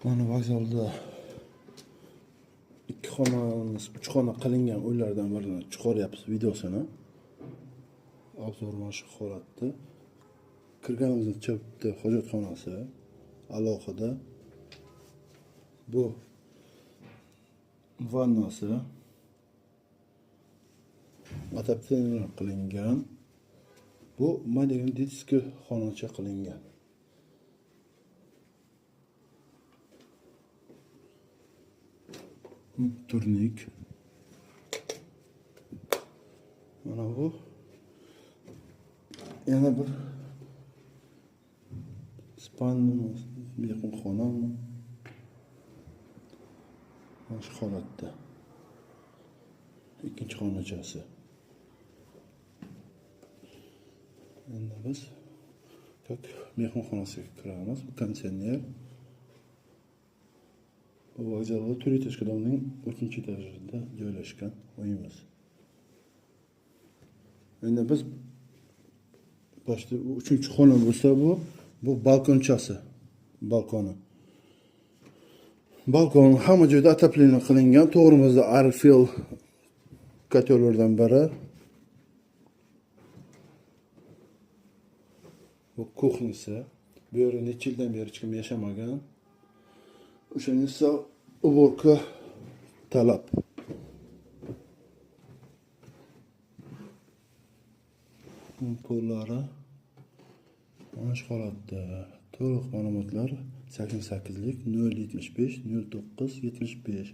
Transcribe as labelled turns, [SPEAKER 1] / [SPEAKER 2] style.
[SPEAKER 1] Mana vokzalda ikki xonani, uch xona qilingan uylardan birini chiqaryapmiz videosini. Obzor mana shu holatda. Kirganimizda chapda hojatxonasi alohida. Bu vannasi. Adaptatsiya qilingan. Bu modern detskiy xonacha qilingan. Turnik. Mana bu yana bir spanni mehmonxona. Mana shu holatda. Ikkinchi xonachasi. Endi biz mehmonxonasiga kiramiz. Konditsioner. Bu vokzalda turistik domning 3-etajida joylashgan uyimiz. Endi biz boshda 3-xona bo'lsa bu balkonchasi, balkoni. Balkon hamma joyda atapleniya qilingan. To'g'rimizda Arfil kotyorlardan biri. Bu kuxnisi. Bu yerda necha yildan beri hech kim yashamagan. O'shaning esa uborka talab. Pollari mana shu holatda. To'liq ma'lumotlar 88lik 075 09 75.